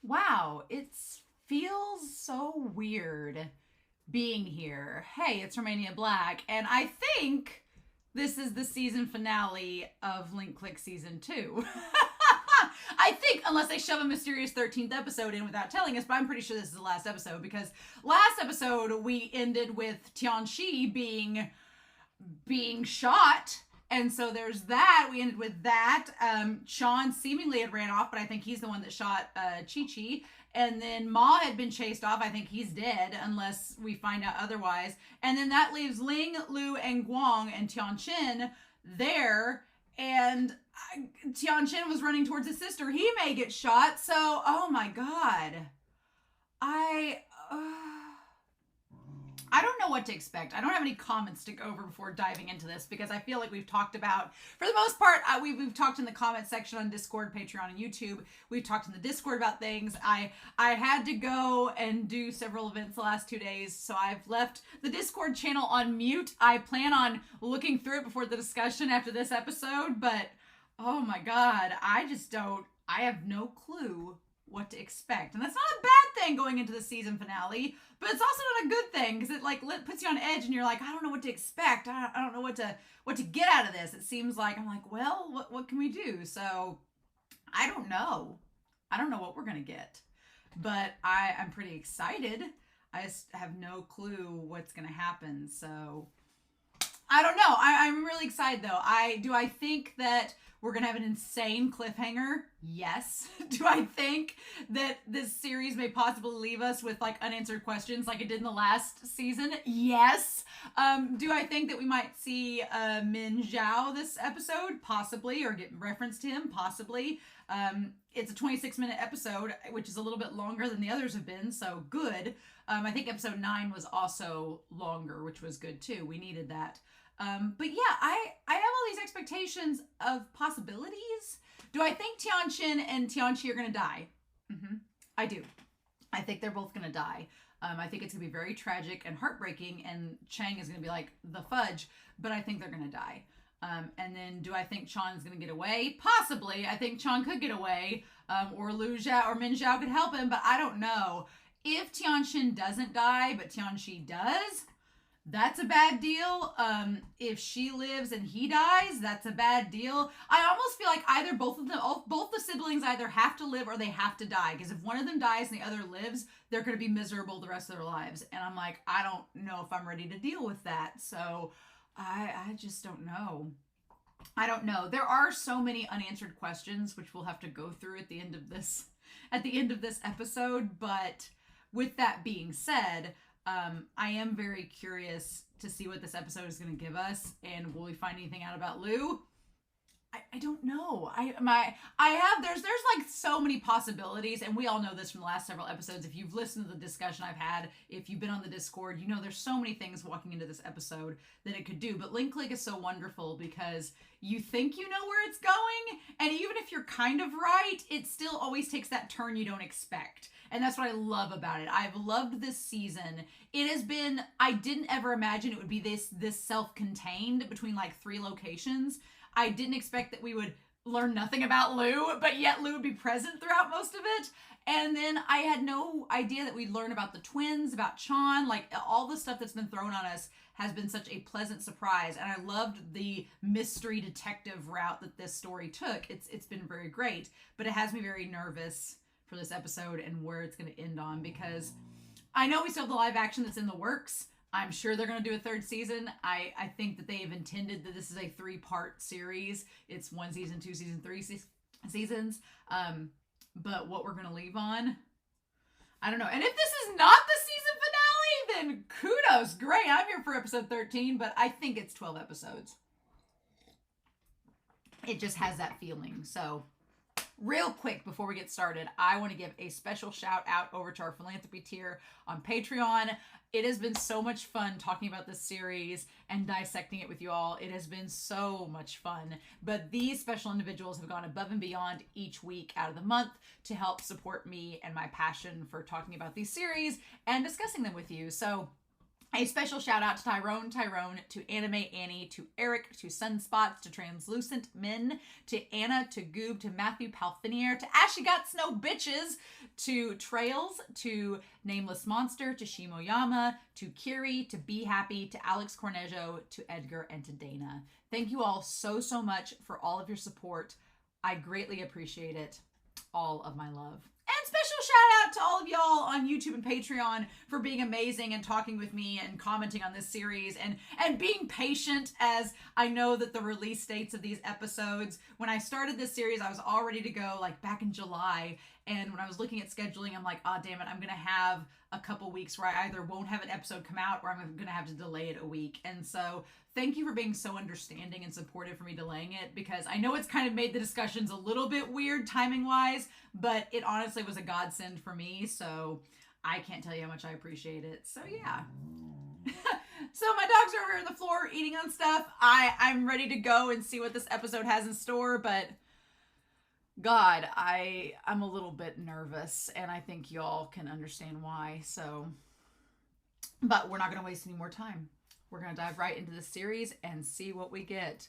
Wow, it feels so weird being here. Hey, it's Romania Black, and I think this is the season finale of Link Click Season 2. I think, unless they shove a mysterious 13th episode in without telling us, but I'm pretty sure this is the last episode because last episode we ended with Tianchi being shot. And so there's that. We ended with that. Sean seemingly had ran off, but I think he's the one that shot Chi-Chi. And then Ma had been chased off. I think he's dead unless we find out otherwise. And then that leaves Ling, Liu, and Guang and Tianchin there. And Tianchin was running towards his sister. He may get shot. So, oh my God. I... I don't know what to expect. I don't have any comments to go over before diving into this because I feel like we've talked about, for the most part, we've talked in the comment section on Discord, Patreon, and YouTube. We've talked in the Discord about things. I had to go and do several events the last 2 days, so I've left the Discord channel on mute. I plan on looking through it before the discussion after this episode, but oh my God, I have no clue what to expect. And that's not a bad thing going into the season finale, but it's also not a good thing because it like puts you on edge and you're like, I don't know what to expect. I don't know what to get out of this. It seems like I'm like, well, what can we do? So I don't know. I don't know what we're gonna get, but I'm pretty excited. I just have no clue what's gonna happen. So I don't know. I'm really excited though. I think that we're going to have an insane cliffhanger? Yes. Do I think that this series may possibly leave us with like unanswered questions like it did in the last season? Yes. Do I think that we might see Min Zhao this episode? Possibly. Or get reference to him? Possibly. It's a 26-minute episode, which is a little bit longer than the others have been, so good. I think episode 9 was also longer, which was good too. We needed that. But yeah, I have all these expectations of possibilities. Do I think Tianchin and Tianchi are going to die? Mm-hmm. I do. I think they're both going to die. I think it's going to be very tragic and heartbreaking, and Chang is going to be like the fudge, but I think they're going to die. And then do I think Chan is going to get away? Possibly. I think Chan could get away, or Liu Zhao or Min Zhao could help him, but I don't know. If Tianchin doesn't die, but Tianchi does, that's a bad deal. If she lives and he dies, that's a bad deal. I almost feel like either both the siblings either have to live or they have to die. Because if one of them dies and the other lives, they're going to be miserable the rest of their lives. And I'm like, I don't know if I'm ready to deal with that. So I just don't know. I don't know. There are so many unanswered questions, which we'll have to go through at the end of this episode. But with that being said, I am very curious to see what this episode is going to give us, and will we find anything out about Liu? I don't know. There's like so many possibilities, and we all know this from the last several episodes. If you've listened to the discussion I've had, if you've been on the Discord, you know there's so many things walking into this episode that it could do. But Link Click is so wonderful because you think you know where it's going, and even if you're kind of right, it still always takes that turn you don't expect. And that's what I love about it. I've loved this season. It has been, I didn't ever imagine it would be this self-contained between like 3 locations. I didn't expect that we would learn nothing about Liu, but yet Liu would be present throughout most of it. And then I had no idea that we'd learn about the twins, about Chan, like all the stuff that's been thrown on us has been such a pleasant surprise. And I loved the mystery detective route that this story took. It's been very great, but it has me very nervous for this episode and where it's going to end on, because I know we still have the live action that's in the works. I'm sure they're going to do a 3rd season. I think that they've intended that this is a 3-part series. It's 1 season, 2 season, 3 seasons. But what we're going to leave on, I don't know. And if this is not the season finale, then kudos. Great. I'm here for episode 13, but I think it's 12 episodes. It just has that feeling. So real quick before we get started, I want to give a special shout out over to our philanthropy tier on Patreon. It has been so much fun talking about this series and dissecting it with you all. It has been so much fun. But these special individuals have gone above and beyond each week out of the month to help support me and my passion for talking about these series and discussing them with you. So A special shout out to Tyrone, to Anime Annie, to Eric, to Sunspots, to Translucent Min, to Anna, to Goob, to Matthew Palfinier, to Ashley Got Snow Bitches, to Trails, to Nameless Monster, to Shimoyama, to Kiri, to Be Happy, to Alex Cornejo, to Edgar, and to Dana. Thank you all so much for all of your support. I greatly appreciate it. All of my love. And special shout out to all of y'all on YouTube and Patreon for being amazing and talking with me and commenting on this series and being patient, as I know that the release dates of these episodes, when I started this series, I was all ready to go like back in July. And when I was looking at scheduling, I'm like, oh, damn it, I'm going to have a couple weeks where I either won't have an episode come out or I'm going to have to delay it a week. And so thank you for being so understanding and supportive for me delaying it, because I know it's kind of made the discussions a little bit weird timing wise, but it honestly was a godsend for me. So I can't tell you how much I appreciate it. So yeah. So my dogs are over on the floor eating on stuff. I'm ready to go and see what this episode has in store, but God, I'm a little bit nervous, and I think y'all can understand why. So, but we're not going to waste any more time. We're going to dive right into the series and see what we get.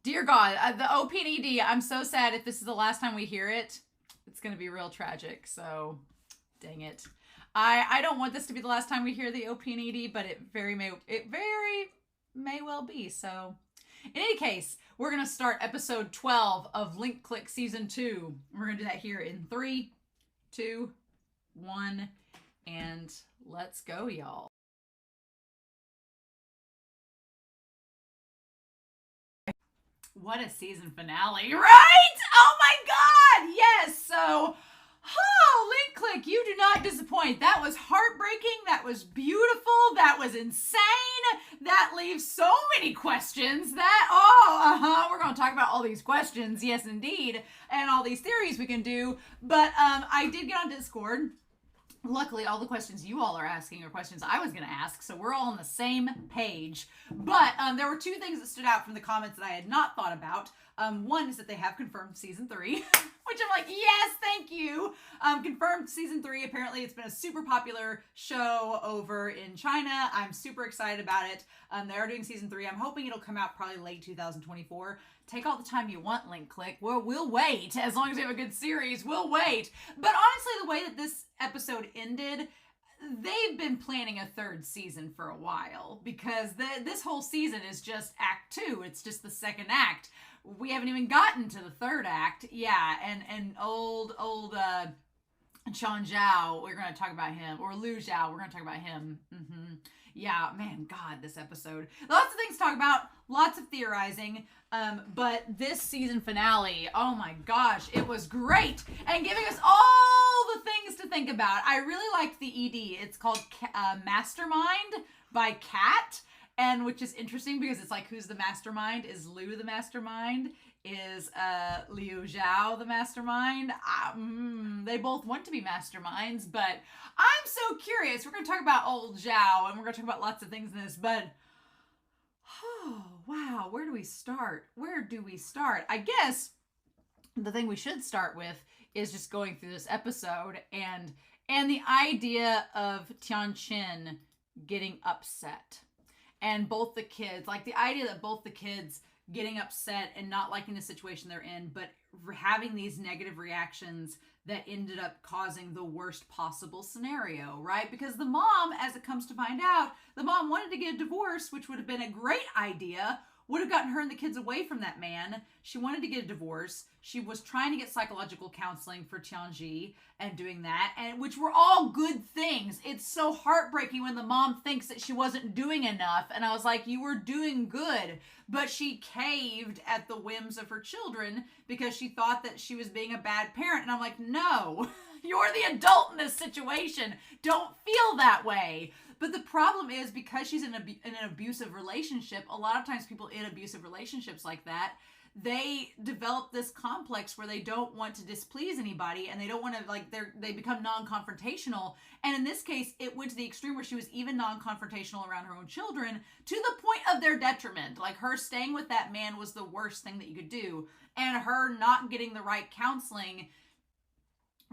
Dear God, the OP and ED, I'm so sad if this is the last time we hear it. It's going to be real tragic. So, dang it. I don't want this to be the last time we hear the OP and ED, but it very may well be. So, in any case, we're going to start episode 12 of Link Click Season 2. We're going to do that here in 3, 2, 1, and let's go, y'all. What a season finale, right? Oh my God! Yes, so... Oh, Link Click, you do not disappoint. That was heartbreaking. That was beautiful. That was insane. That leaves so many questions. We're going to talk about all these questions. Yes, indeed. And all these theories we can do. But I did get on Discord. Luckily, all the questions you all are asking are questions I was going to ask, so we're all on the same page. But there were two things that stood out from the comments that I had not thought about. One is that they have confirmed Season 3, which I'm like, yes, thank you. Confirmed Season 3. Apparently, it's been a super popular show over in China. I'm super excited about it. They are doing Season 3. I'm hoping it'll come out probably late 2024. Take all the time you want, Link Click. We'll wait. As long as we have a good series, we'll wait. But honestly, the way that this episode ended, they've been planning a third season for a while, because this whole season is just Act 2. It's just the second act. We haven't even gotten to the third act. Yeah, and old Chan Zhao, we're going to talk about him. Or Liu Zhao, we're going to talk about him. Yeah, man, God, this episode. Lots of things to talk about. Lots of theorizing. But this season finale, oh my gosh, it was great. And giving us all the things to think about. I really liked the ED. It's called Mastermind by Kat. And which is interesting because it's like, who's the mastermind? Is Liu the mastermind? Is Liu Zhao the mastermind? They both want to be masterminds, but I'm so curious. We're going to talk about old Zhao, and we're going to talk about lots of things in this, but oh, wow, where do we start? I guess the thing we should start with is just going through this episode and the idea of Tianchin getting upset. And both the kids, like the idea that both the kids getting upset and not liking the situation they're in, but having these negative reactions that ended up causing the worst possible scenario, right? Because the mom, as it comes to find out, the mom wanted to get a divorce, which would have been a great idea, would have gotten her and the kids away from that man. She wanted to get a divorce. She was trying to get psychological counseling for Tianchi and doing that, and which were all good things. It's so heartbreaking when the mom thinks that she wasn't doing enough. And I was like, you were doing good. But she caved at the whims of her children because she thought that she was being a bad parent. And I'm like, no, you're the adult in this situation. Don't feel that way. But the problem is, because she's in an abusive relationship, a lot of times people in abusive relationships like that, they develop this complex where they don't want to displease anybody, and they don't want to, like, they become non-confrontational. And in this case, it went to the extreme where she was even non-confrontational around her own children, to the point of their detriment. Like, her staying with that man was the worst thing that you could do, and her not getting the right counseling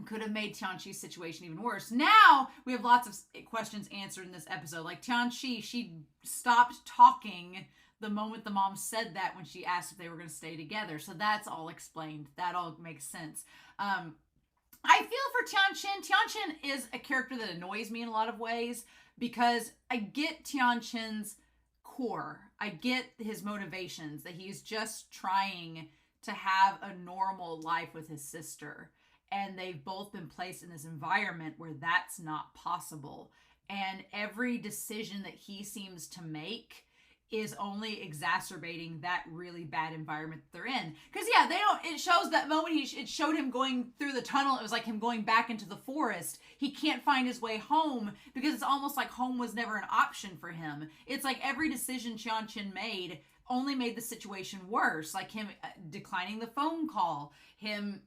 could have made Tianchi's situation even worse. Now we have lots of questions answered in this episode. Like Tianchi, she stopped talking the moment the mom said that when she asked if they were going to stay together. So that's all explained. That all makes sense. I feel for Tianchin. Tianchin is a character that annoys me in a lot of ways because I get Tianchin's core. I get his motivations, that he's just trying to have a normal life with his sister. And they've both been placed in this environment where that's not possible. And every decision that he seems to make is only exacerbating that really bad environment that they're in. Because yeah, it shows that moment it showed him going through the tunnel. It was like him going back into the forest. He can't find his way home because it's almost like home was never an option for him. It's like every decision Tianchin made only made the situation worse. Like him declining the phone call, him,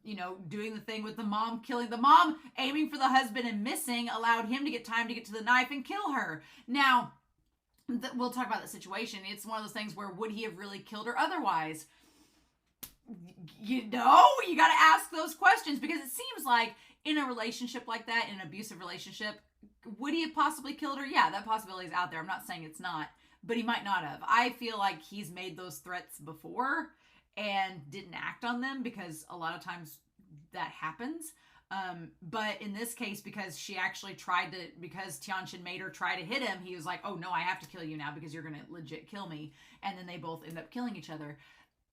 doing the thing with the mom aiming for the husband and missing allowed him to get time to get to the knife and kill her. Now, we'll talk about the situation. It's one of those things where would he have really killed her otherwise? You got to ask those questions because it seems like in a relationship like that, in an abusive relationship, would he have possibly killed her? Yeah, that possibility is out there. I'm not saying it's not, but he might not have. I feel like he's made those threats before and didn't act on them because a lot of times that happens. But in this case, because because Tianchin made her try to hit him, he was like, oh no, I have to kill you now because you're going to legit kill me. And then they both end up killing each other.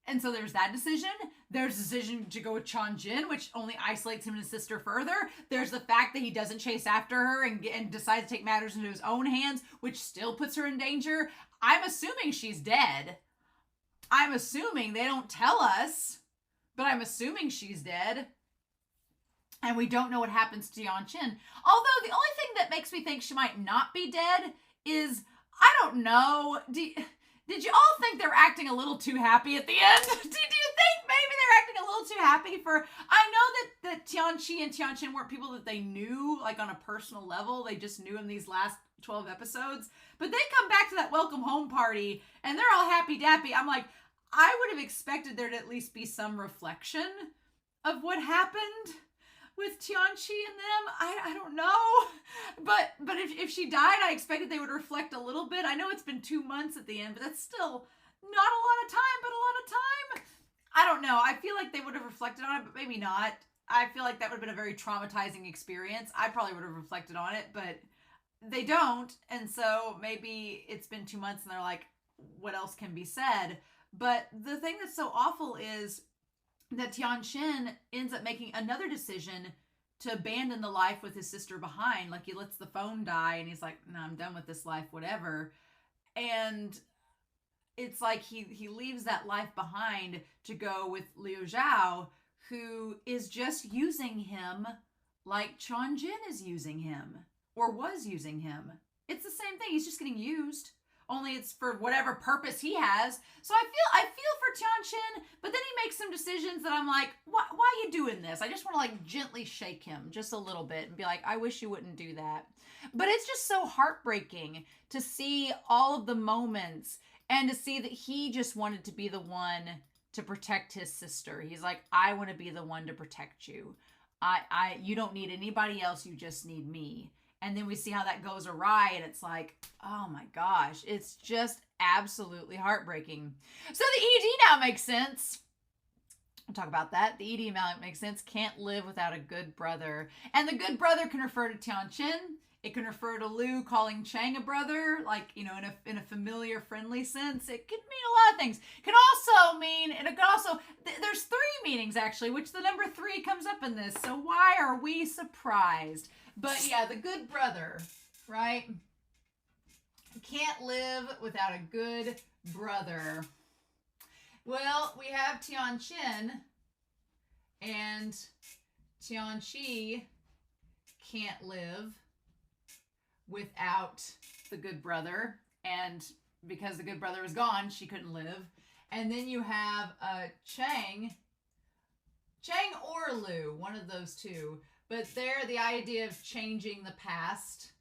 And so there's that decision. There's the decision to go with Tianjin, which only isolates him and his sister further. There's the fact that he doesn't chase after her and decides to take matters into his own hands, which still puts her in danger. I'm assuming she's dead. I'm assuming they don't tell us, but I'm assuming she's dead. And we don't know what happens to Tianchin. Although the only thing that makes me think she might not be dead is, I don't know. Did you all think they were acting a little too happy at the end? Do you think maybe they're acting a little too happy for... I know that Tianchi and Tianchin weren't people that they knew, like on a personal level. They just knew in these last 12 episodes. But they come back to that welcome home party, and they're all happy-dappy. I'm like, I would have expected there to at least be some reflection of what happened with Tianchi and them. I don't know. But if she died, I expected they would reflect a little bit. I know it's been 2 months at the end, but that's still not a lot of time, but a lot of time. I don't know. I feel like they would have reflected on it, but maybe not. I feel like that would have been a very traumatizing experience. I probably would have reflected on it, but they don't. And so maybe it's been 2 months and they're like, what else can be said? But the thing that's so awful is that Tianchin ends up making another decision to abandon the life with his sister behind. Like he lets the phone die and he's like, no, I'm done with this life, whatever. And it's like he leaves that life behind to go with Liu Zhao, who is just using him like Tianjin is using him or was using him. It's the same thing. He's just getting used. Only it's for whatever purpose he has. So I feel for Tianchin, but then he makes some decisions that I'm like, why are you doing this? I just want to like gently shake him just a little bit and be like, I wish you wouldn't do that. But it's just so heartbreaking to see all of the moments and to see that he just wanted to be the one to protect his sister. He's like, I want to be the one to protect you. You don't need anybody else. You just need me. And then we see how that goes awry, and it's like, oh my gosh, it's just absolutely heartbreaking. So the ED now makes sense. We'll talk about that. The ED now makes sense. Can't live without a good brother. And the good brother can refer to Tianchin. It can refer to Liu calling Chang a brother, like, in a familiar, friendly sense. It could mean a lot of things. It can also mean, there's 3 meanings actually, which the number 3 comes up in this. So why are we surprised? But yeah, the good brother, right? Can't live without a good brother. Well, we have Tianchin and Tianchi can't live without the good brother, and because the good brother was gone, she couldn't live. And then you have Chang or Liu, one of those two. But there, the idea of changing the past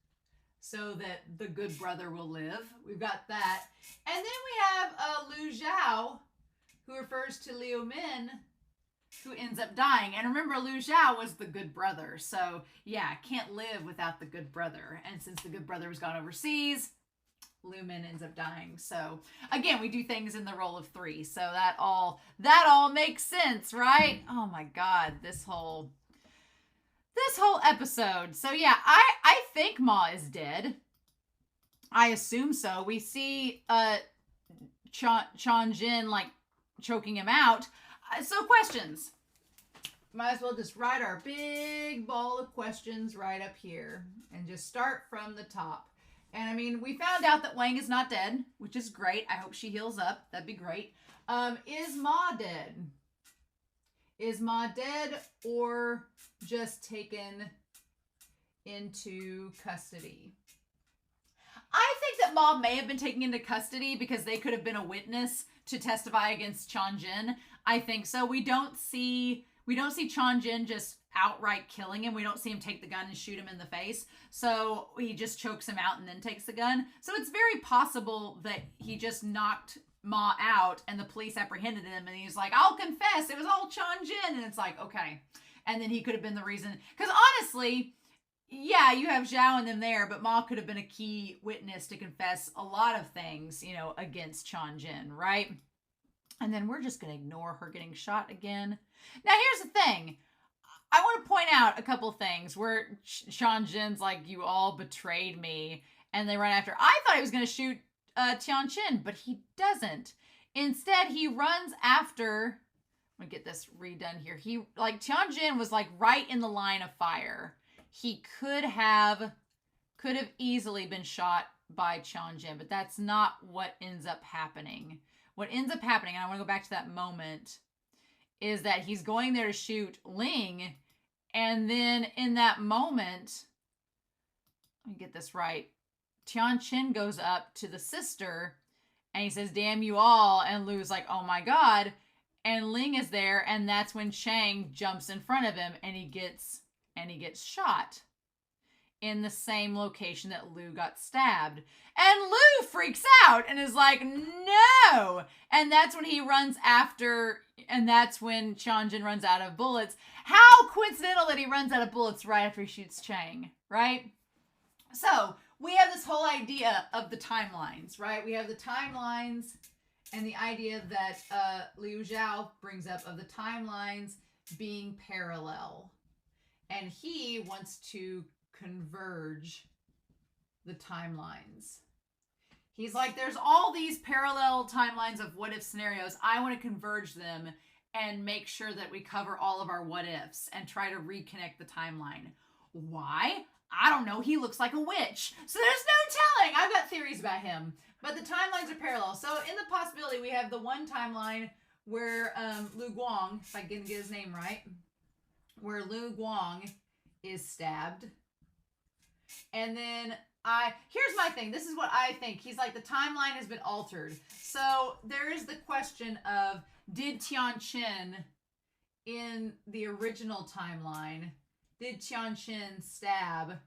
so that the good brother will live. We've got that. And then we have Liu Zhao, who refers to Liu Min, who ends up dying. And remember, Liu Zhao was the good brother. So, yeah, can't live without the good brother. And since the good brother was gone overseas, Lumen ends up dying. So, again, we do things in the role of 3. So that all makes sense, right? Oh my God, this whole episode. So, yeah, I think Ma is dead. I assume so. We see Tianjin like choking him out. So questions. Might as well just write our big ball of questions right up here and just start from the top. And I mean, we found out that Wang is not dead, which is great. I hope she heals up. That'd be great. Is Ma dead? Is Ma dead or just taken into custody? I think that Ma may have been taken into custody because they could have been a witness to testify against Tianjin. I think so. We don't see Tianjin just outright killing him. We don't see him take the gun and shoot him in the face. So he just chokes him out and then takes the gun. So it's very possible that he just knocked Ma out and the police apprehended him and he's like, I'll confess, it was all Tianjin. And it's like, okay. And then he could have been the reason. Because honestly, yeah, you have Zhao and them there, but Ma could have been a key witness to confess a lot of things, you know, against Tianjin, right? And then we're just going to ignore her getting shot again. Now, here's the thing. I want to point out a couple things where Tianjin's like, you all betrayed me, and they run after. I thought he was going to shoot Tianchin, but he doesn't. Instead, he runs after. Let me get this redone here. Tianjin was like right in the line of fire. He could have easily been shot by Tianjin, but that's not what ends up happening. What ends up happening, and I want to go back to that moment, is that he's going there to shoot Ling, and then in that moment, let me get this right, Tianchin goes up to the sister, and he says, damn you all, and Lu's like, oh my God, and Ling is there, and that's when Chang jumps in front of him, and he gets shot in the same location that Liu got stabbed. And Liu freaks out and is like, no! And that's when he runs after, and that's when Tianjin runs out of bullets. How coincidental that he runs out of bullets right after he shoots Chang, right? So, we have this whole idea of the timelines, right? We have the timelines and the idea that Liu Zhao brings up of the timelines being parallel. And he wants to converge the timelines. He's like, there's all these parallel timelines of what if scenarios. I want to converge them and make sure that we cover all of our what ifs and try to reconnect the timeline. Why? I don't know. He looks like a witch. So there's no telling. I've got theories about him. But the timelines are parallel. So in the possibility, we have the one timeline where Lu Guang, if I can get his name right, where Lu Guang is stabbed. And then here's my thing. This is what I think. He's like, the timeline has been altered. So there is the question of, did Tianchin in the original timeline, did Tianchin stab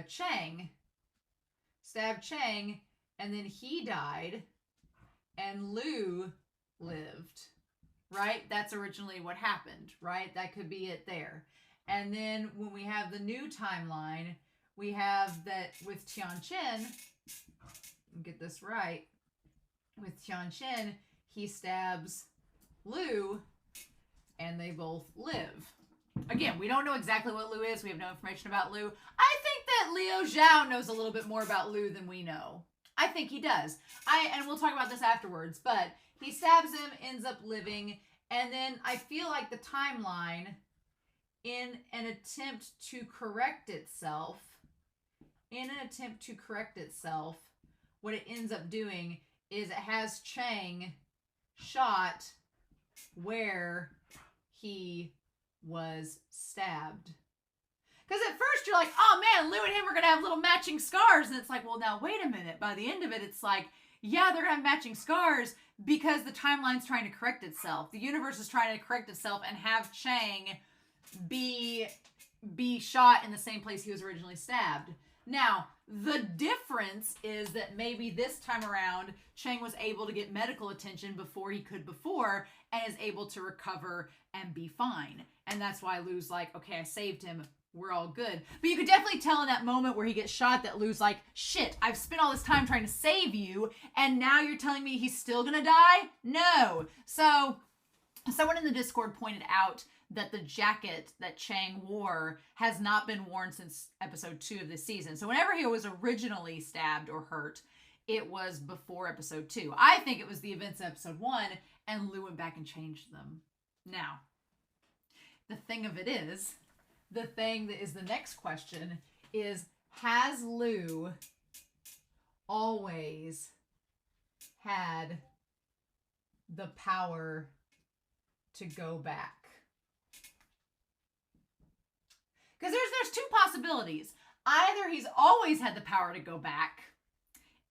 Chang, and then he died, and Liu lived, right? That's originally what happened, right? That could be it there. And then when we have the new timeline, we have that with Tianchin, get this right, with Tianchin, he stabs Liu, and they both live. Again, we don't know exactly what Liu is. We have no information about Liu. I think that Liu Zhao knows a little bit more about Liu than we know. I think he does. And we'll talk about this afterwards, but he stabs him, ends up living, and then I feel like the timeline, in an attempt to correct itself, what it ends up doing is it has Chang shot where he was stabbed. Because at first you're like, oh man, Liu and him are going to have little matching scars. And it's like, well, now wait a minute. By the end of it, it's like, yeah, they're going to have matching scars because the timeline's trying to correct itself. The universe is trying to correct itself and have Chang be shot in the same place he was originally stabbed. Now, the difference is that maybe this time around, Chang was able to get medical attention before he could before, and is able to recover and be fine. And that's why Liu's like, okay, I saved him. We're all good. But you could definitely tell in that moment where he gets shot that Liu's like, shit, I've spent all this time trying to save you, and now you're telling me he's still gonna die? No. So someone in the Discord pointed out that the jacket that Chang wore has not been worn since episode 2 of this season. So whenever he was originally stabbed or hurt, it was before episode 2. I think it was the events of episode 1, and Liu went back and changed them. Now, the thing that is the next question is, has Liu always had the power to go back? Because there's two possibilities. Either he's always had the power to go back,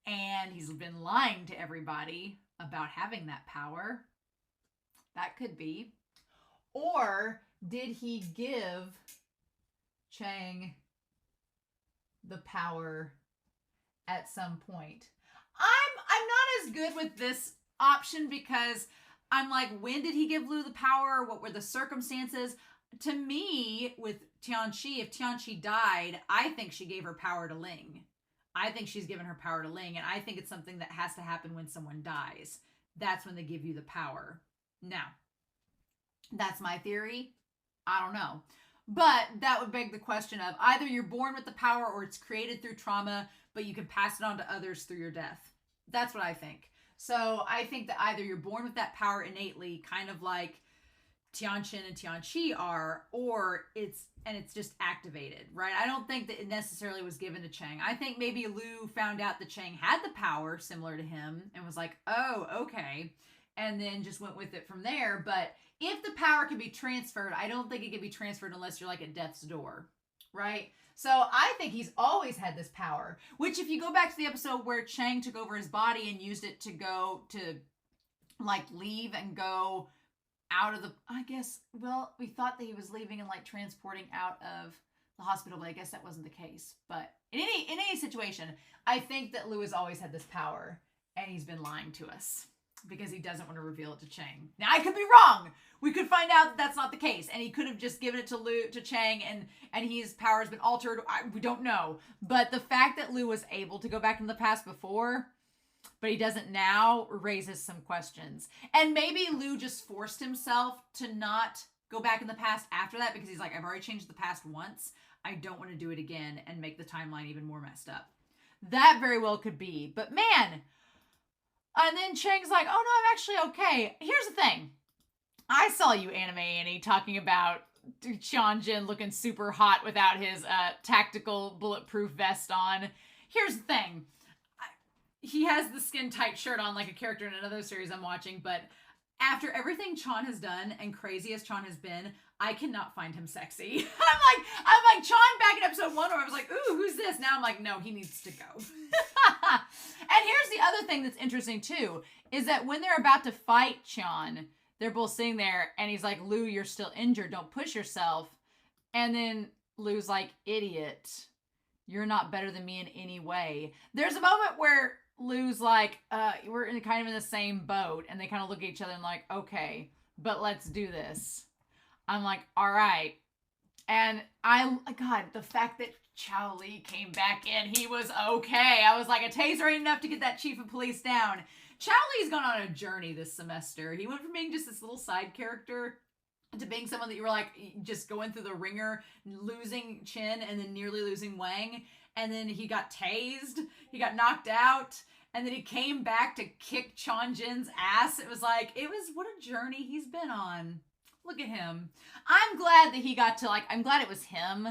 and he's been lying to everybody about having that power. That could be. Or did he give Chang the power at some point? I'm not as good with this option because I'm like, when did he give Liu the power? What were the circumstances? To me, with Tianchi, if Tianchi died, I think she gave her power to Ling. I think she's given her power to Ling, and I think it's something that has to happen when someone dies. That's when they give you the power. Now, that's my theory. I don't know. But that would beg the question of either you're born with the power or it's created through trauma, but you can pass it on to others through your death. That's what I think. So I think that either you're born with that power innately, kind of like Tianchin and Tianchi are, or it's just activated, right? I don't think that it necessarily was given to Chang. I think maybe Liu found out that Chang had the power similar to him and was like, oh, okay, and then just went with it from there. But if the power can be transferred, I don't think it can be transferred unless you're like at death's door, right? So I think he's always had this power, which if you go back to the episode where Chang took over his body and used it to go to like leave and go out of the, I guess, well, we thought that he was leaving and like transporting out of the hospital, but I guess that wasn't the case. But in any situation, I think that Liu has always had this power, and he's been lying to us because he doesn't want to reveal it to Chang. Now, I could be wrong. We could find out that that's not the case, and he could have just given it to Chang, and his power has been altered. We don't know. But the fact that Liu was able to go back in the past before, but he doesn't now, raises some questions. And maybe Liu just forced himself to not go back in the past after that because he's like, I've already changed the past once. I don't want to do it again and make the timeline even more messed up. That very well could be. But man, and then Chang's like, oh no, I'm actually okay. Here's the thing. I saw you, Anime Annie, talking about Tianjin looking super hot without his tactical bulletproof vest on. Here's the thing. He has the skin tight shirt on like a character in another series I'm watching, but after everything Chan has done and crazy as Chan has been, I cannot find him sexy. I'm like Chan back in episode 1 where I was like, ooh, who's this? Now I'm like, no, he needs to go. And here's the other thing that's interesting too, is that when they're about to fight Chan, they're both sitting there and he's like, Liu, you're still injured. Don't push yourself. And then Liu's like, idiot, you're not better than me in any way. There's a moment where Liu's like, we're kind of in the same boat, and they kind of look at each other and like, okay, but let's do this. I'm like, all right. And God, the fact that Chao Li came back in, he was okay. I was like, a taser ain't enough to get that chief of police down. Chao Li's gone on a journey this semester. He went from being just this little side character to being someone that you were like just going through the ringer, losing Chin and then nearly losing Wang. And then he got tased, he got knocked out, and then he came back to kick Tianjin's ass. It was what a journey he's been on. Look at him. I'm glad that he got to I'm glad it was him.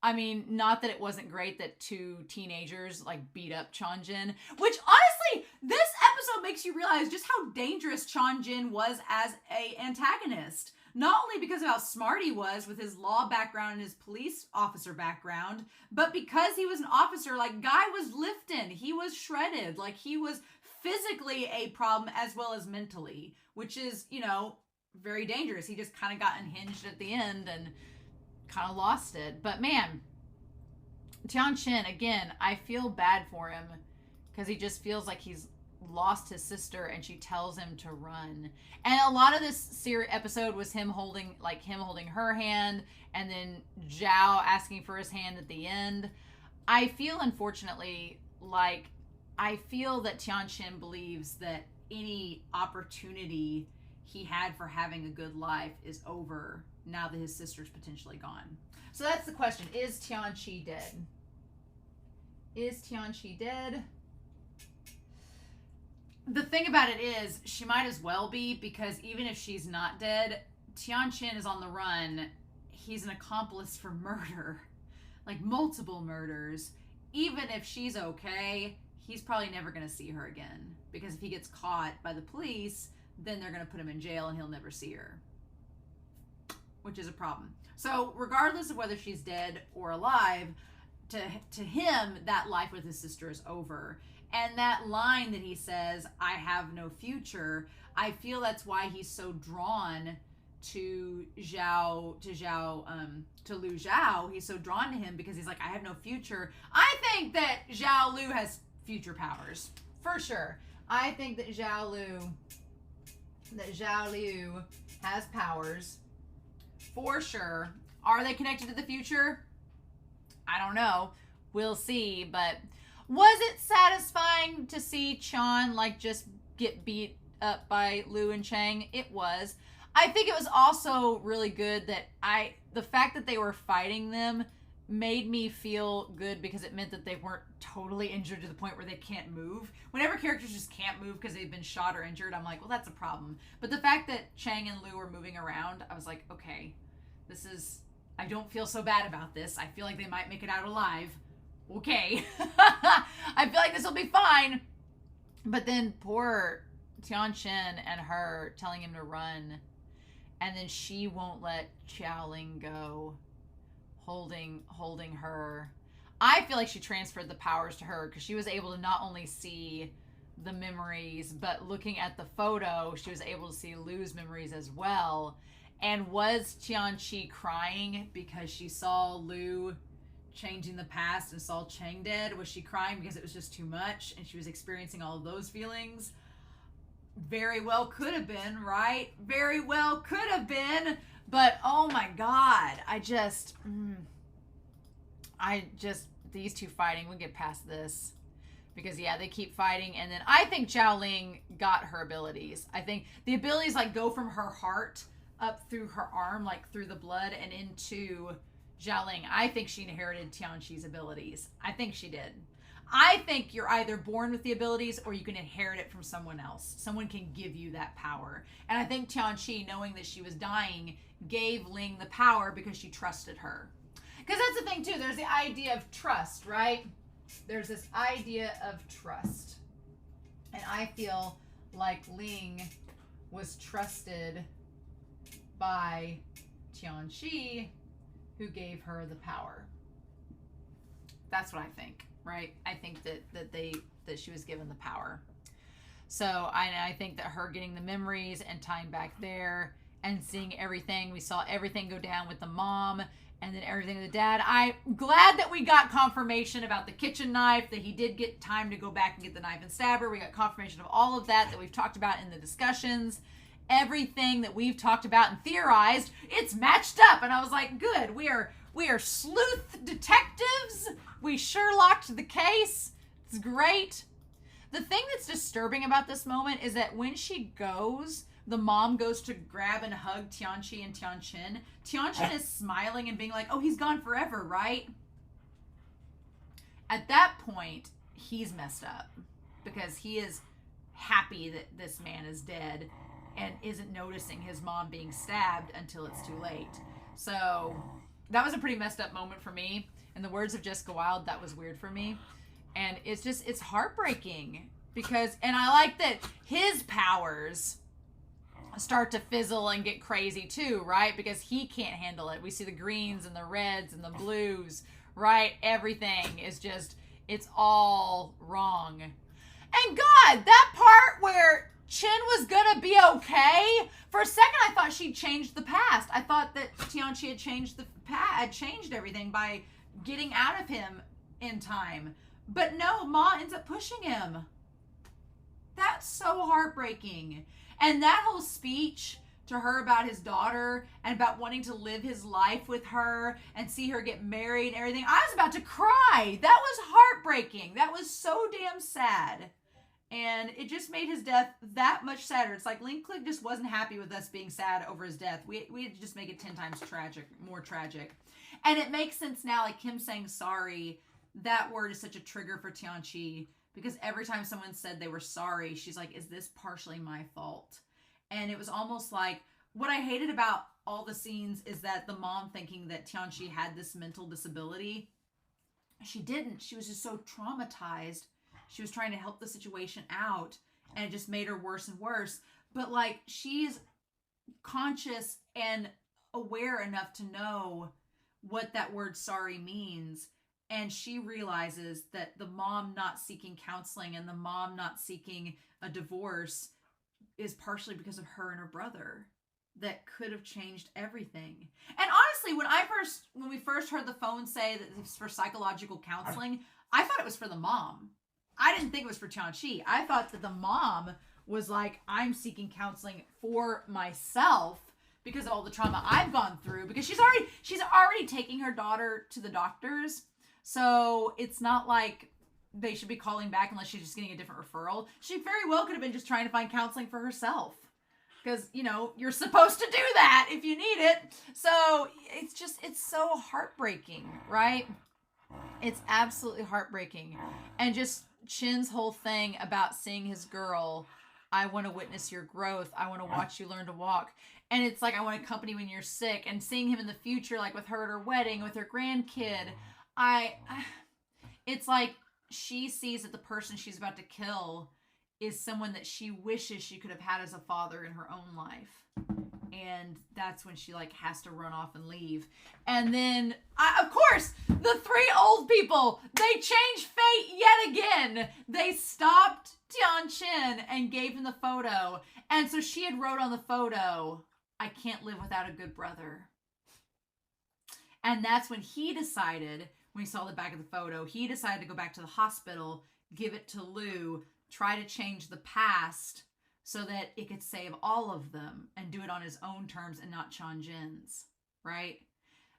I mean, not that it wasn't great that 2 teenagers beat up Tianjin, which honestly, this episode makes you realize just how dangerous Tianjin was as a antagonist. Not only because of how smart he was with his law background and his police officer background, but because he was an officer, guy was lifting. He was shredded. He was physically a problem as well as mentally, which is, very dangerous. He just kind of got unhinged at the end and kind of lost it. But man, Tianchin, again, I feel bad for him because he just feels like he's lost his sister, and she tells him to run. And a lot of this episode was him holding her hand, and then Zhao asking for his hand at the end. I feel, unfortunately, I feel that Tianchin believes that any opportunity he had for having a good life is over now that his sister's potentially gone. So that's the question. Is Tianchi dead? Is Tianchi dead? The thing about it is, she might as well be, because even if she's not dead, Tianchin is on the run. He's an accomplice for murder. Like, multiple murders. Even if she's okay, he's probably never going to see her again. Because if he gets caught by the police, then they're going to put him in jail and he'll never see her. Which is a problem. So, regardless of whether she's dead or alive, to him, that life with his sister is over. And that line that he says, "I have no future," I feel that's why he's so drawn to Liu Zhao. He's so drawn to him because he's like, I have no future. I think that Zhao Liu has future powers. For sure. I think that Zhao Liu has powers. For sure. Are they connected to the future? I don't know. We'll see. But was it satisfying to see Chan just get beat up by Liu and Chang? It was. I think it was also really good that the fact that they were fighting them made me feel good, because it meant that they weren't totally injured to the point where they can't move. Whenever characters just can't move because they've been shot or injured, I'm like, well, that's a problem. But the fact that Chang and Liu were moving around, I was like, okay, I don't feel so bad about this. I feel like they might make it out alive. Okay. I feel like this will be fine. But then poor Tianchin and her telling him to run, and then she won't let Ling go, holding her. I feel like she transferred the powers to her, because she was able to not only see the memories, but looking at the photo, she was able to see Liu's memories as well. And was Tianchi crying because she saw Liu changing the past and saw Chang dead? Was she crying because it was just too much and she was experiencing all of those feelings? Very well could have been, right? Very well could have been. But oh my God, these two fighting, we'll get past this. Because yeah, they keep fighting, and then I think Ling got her abilities. I think the abilities go from her heart up through her arm, through the blood, and into Ling. I think she inherited Tianchi's abilities. I think she did. I think you're either born with the abilities or you can inherit it from someone else. Someone can give you that power. And I think Tianchi, knowing that she was dying, gave Ling the power because she trusted her. Because that's the thing too, there's the idea of trust, right? There's this idea of trust. And I feel like Ling was trusted by Tianchi, who gave her the power. That's what I think, right? I think that she was given the power. So I think that her getting the memories and tying back there and seeing everything, we saw everything go down with the mom and then everything with the dad. I'm glad that we got confirmation about the kitchen knife, that he did get time to go back and get the knife and stab her. We got confirmation of all of that we've talked about in the discussions. Everything that we've talked about and theorized, it's matched up. And I was like, good, we are sleuth detectives. We Sherlocked the case. It's great. The thing that's disturbing about this moment is that when she goes, the mom goes to grab and hug Tianchi and Tianchin. Tianchin is smiling and being like, oh, he's gone forever, right? At that point, he's messed up, because he is happy that this man is dead and isn't noticing his mom being stabbed until it's too late. So that was a pretty messed up moment for me. In the words of Jessica Wilde, that was weird for me. And it's heartbreaking, because, and I like that his powers start to fizzle and get crazy too, right? Because he can't handle it. We see the greens and the reds and the blues, right? Everything is it's all wrong. And God, that part where Chin was gonna be okay, for a second I thought she'd changed the past. I thought that Tianchi had changed everything by getting out of him in time. But no, Ma ends up pushing him. That's so heartbreaking. And that whole speech to her about his daughter and about wanting to live his life with her and see her get married and everything, I was about to cry. That was heartbreaking. That was so damn sad. And it just made his death that much sadder. It's like Ling just wasn't happy with us being sad over his death. We had to just make it 10 times more tragic. And it makes sense now, like him saying sorry. That word is such a trigger for Tianchi, because every time someone said they were sorry, she's like, is this partially my fault? And it was almost like, what I hated about all the scenes is that the mom thinking that Tianchi had this mental disability. She didn't. She was just so traumatized. She was trying to help the situation out, and it just made her worse and worse. But like, she's conscious and aware enough to know what that word sorry means. And she realizes that the mom not seeking counseling and the mom not seeking a divorce is partially because of her and her brother. That could have changed everything. And honestly, when we first heard the phone say that it's for psychological counseling, I thought it was for the mom. I didn't think it was for Tianchi. I thought that the mom was like, I'm seeking counseling for myself because of all the trauma I've gone through, because she's already taking her daughter to the doctors. So it's not like they should be calling back unless she's just getting a different referral. She very well could have been just trying to find counseling for herself, because, you know, you're supposed to do that if you need it. So it's so heartbreaking, right? It's absolutely heartbreaking. And just Chin's whole thing about seeing his girl, I want to witness your growth. I want to watch you learn to walk. And it's like, I want to accompany you when you're sick. And seeing him in the future, like with her at her wedding, with her grandkid, it's like she sees that the person she's about to kill is someone that she wishes she could have had as a father in her own life. And that's when she like has to run off and leave. And then, of course, the 3 old people, they changed fate yet again. They stopped Tianchin and gave him the photo. And so she had wrote on the photo, I can't live without a good brother. And that's when he decided, when he saw the back of the photo, he decided to go back to the hospital, give it to Liu, try to change the past so that it could save all of them and do it on his own terms and not Tianjin's, right?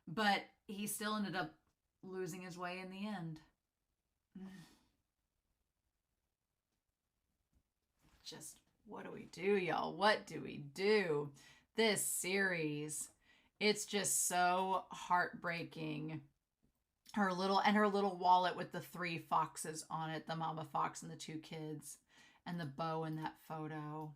But he still ended up losing his way in the end. Just, what do we do, y'all? What do we do? This series, it's just so heartbreaking. Her little wallet with the 3 foxes on it, the mama fox and the 2 kids, and the bow in that photo.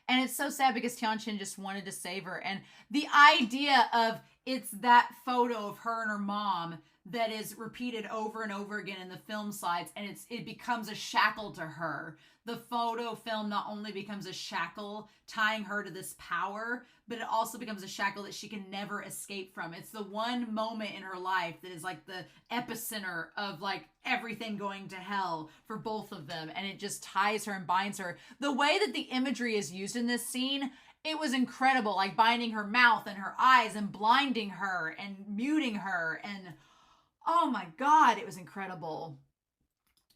And it's so sad because Tianchin just wanted to save her. And the idea of it's that photo of her and her mom that is repeated over and over again in the film slides, and it becomes a shackle to her. The photo film not only becomes a shackle tying her to this power, but it also becomes a shackle that she can never escape from. It's the one moment in her life that is like the epicenter of like everything going to hell for both of them. And it just ties her and binds her. The way that the imagery is used in this scene, it was incredible. Like binding her mouth and her eyes and blinding her and muting her. And oh my God, it was incredible.